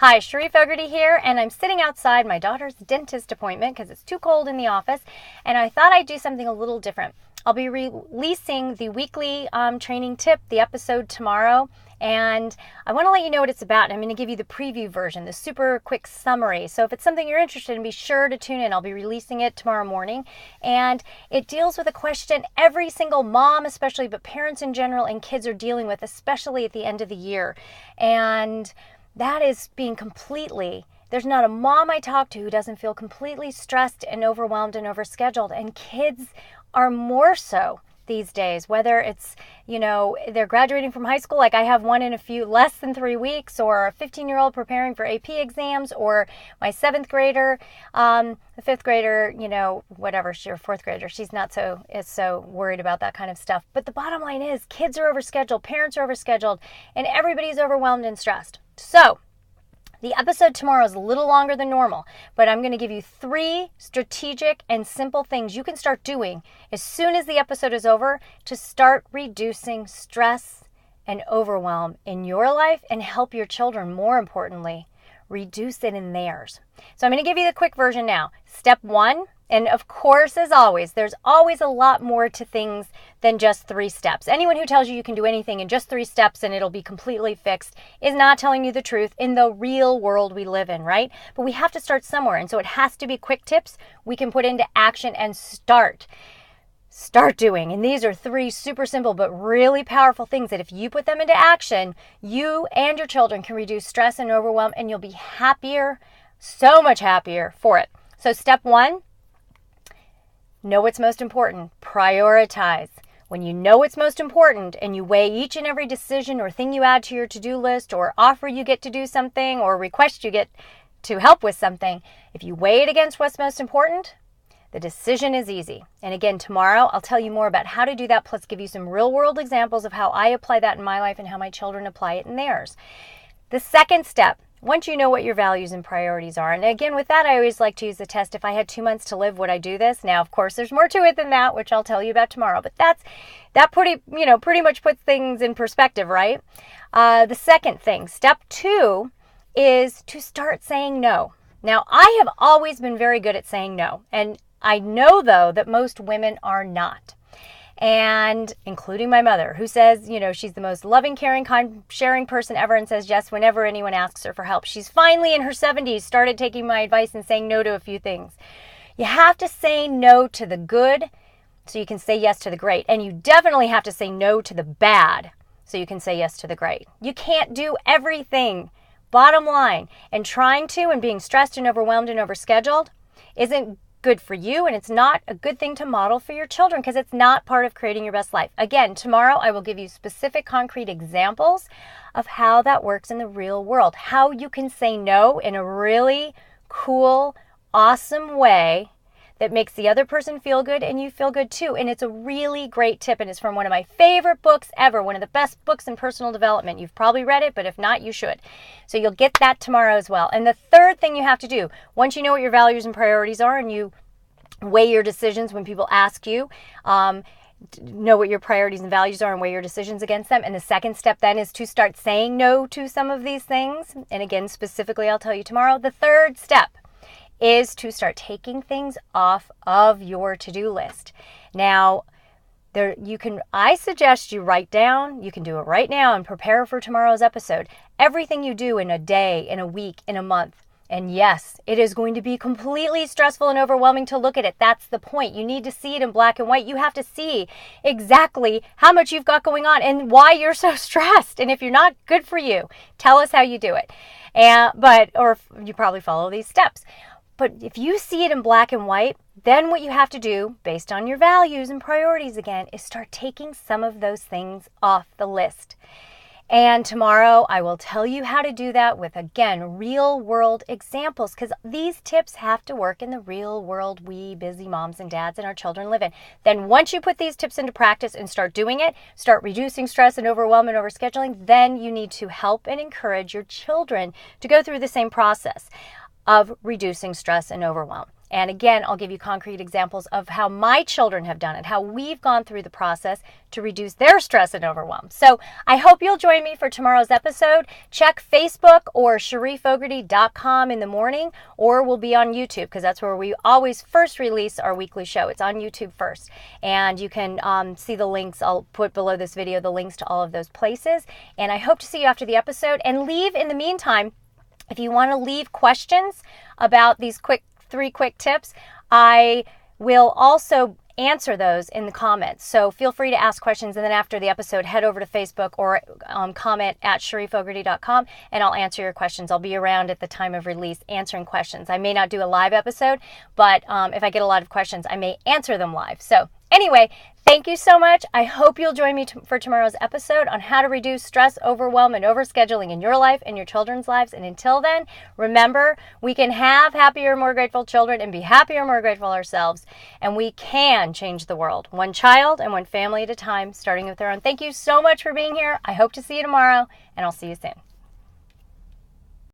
Hi, Sharif Fogarty here, and I'm sitting outside my daughter's dentist appointment because it's too cold in the office, and I thought I'd do something a little different. I'll be releasing the weekly training tip, the episode tomorrow, and I want to let you know what it's about. I'm going to give you the preview version, the super quick summary. So if it's something you're interested in, be sure to tune in. I'll be releasing it tomorrow morning, and it deals with a question every single mom, especially, but parents in general and kids are dealing with, especially at the end of the year. And that is there's not a mom I talk to who doesn't feel completely stressed and overwhelmed and overscheduled. And kids are more so these days, whether it's, they're graduating from high school, like I have one in less than 3 weeks, or a 15-year-old preparing for AP exams, or my 7th grader, the 5th grader, whatever, she's a 4th grader. She's not so worried about that kind of stuff. But the bottom line is kids are overscheduled, parents are overscheduled, and everybody's overwhelmed and stressed. So the episode tomorrow is a little longer than normal, but I'm going to give you 3 strategic and simple things you can start doing as soon as the episode is over to start reducing stress and overwhelm in your life and help your children, more importantly, reduce it in theirs. So I'm going to give you the quick version now. Step 1, and of course, as always, there's always a lot more to things than just 3 steps. Anyone who tells you you can do anything in just 3 steps and it'll be completely fixed is not telling you the truth in the real world we live in, right? But we have to start somewhere, and so it has to be quick tips we can put into action and start doing. And these are 3 super simple but really powerful things that if you put them into action, you and your children can reduce stress and overwhelm, and you'll be happier, so much happier for it. So step 1, know what's most important. Prioritize. When you know what's most important and you weigh each and every decision or thing you add to your to-do list or offer you get to do something or request you get to help with something, if you weigh it against what's most important, the decision is easy. And again, tomorrow I'll tell you more about how to do that, plus give you some real-world examples of how I apply that in my life and how my children apply it in theirs. The second step, once you know what your values and priorities are, and again, with that, I always like to use the test, if I had 2 months to live, would I do this? Now, of course, there's more to it than that, which I'll tell you about tomorrow, but that pretty much puts things in perspective, right? The second thing, step 2, is to start saying no. Now, I have always been very good at saying no, and I know, though, that most women are not. And including my mother, who says, she's the most loving, caring, kind, sharing person ever and says yes whenever anyone asks her for help. She's finally in her 70s started taking my advice and saying no to a few things. You have to say no to the good so you can say yes to the great. And you definitely have to say no to the bad so you can say yes to the great. You can't do everything. Bottom line. And trying to and being stressed and overwhelmed and overscheduled isn't good for you, and it's not a good thing to model for your children because it's not part of creating your best life. Again, tomorrow I will give you specific concrete examples of how that works in the real world, how you can say no in a really cool, awesome way that makes the other person feel good and you feel good too. And it's a really great tip, and it's from one of my favorite books ever, one of the best books in personal development. You've probably read it, but if not, you should. So you'll get that tomorrow as well. And the third thing you have to do, once you know what your values and priorities are and you weigh your decisions when people ask you, know what your priorities and values are and weigh your decisions against them. And the second step then is to start saying no to some of these things. And again, specifically, I'll tell you tomorrow. The third step is to start taking things off of your to-do list. Now, I suggest you write down, you can do it right now and prepare for tomorrow's episode, everything you do in a day, in a week, in a month. And yes, it is going to be completely stressful and overwhelming to look at it. That's the point. You need to see it in black and white. You have to see exactly how much you've got going on and why you're so stressed. And if you're not, good for you. Tell us how you do it. Or you probably follow these steps. But if you see it in black and white, then what you have to do, based on your values and priorities again, is start taking some of those things off the list. And tomorrow I will tell you how to do that with, again, real world examples, because these tips have to work in the real world we busy moms and dads and our children live in. Then once you put these tips into practice and start doing it, start reducing stress and overwhelm and overscheduling, then you need to help and encourage your children to go through the same process of reducing stress and overwhelm. And again, I'll give you concrete examples of how my children have done it, how we've gone through the process to reduce their stress and overwhelm. So I hope you'll join me for tomorrow's episode. Check Facebook or CherieFogarty.com in the morning, or we'll be on YouTube, because that's where we always first release our weekly show. It's on YouTube first. And you can see the links. I'll put below this video the links to all of those places. And I hope to see you after the episode. And leave, in the meantime, if you want to leave questions about these three quick tips, I will also answer those in the comments. So feel free to ask questions, and then after the episode, head over to Facebook or comment at CherieFogarty.com, and I'll answer your questions. I'll be around at the time of release answering questions. I may not do a live episode, but if I get a lot of questions, I may answer them live. So anyway, thank you so much. I hope you'll join me for tomorrow's episode on how to reduce stress, overwhelm, and overscheduling in your life and your children's lives. And until then, remember, we can have happier, more grateful children and be happier, more grateful ourselves. And we can change the world, one child and one family at a time, starting with their own. Thank you so much for being here. I hope to see you tomorrow, and I'll see you soon.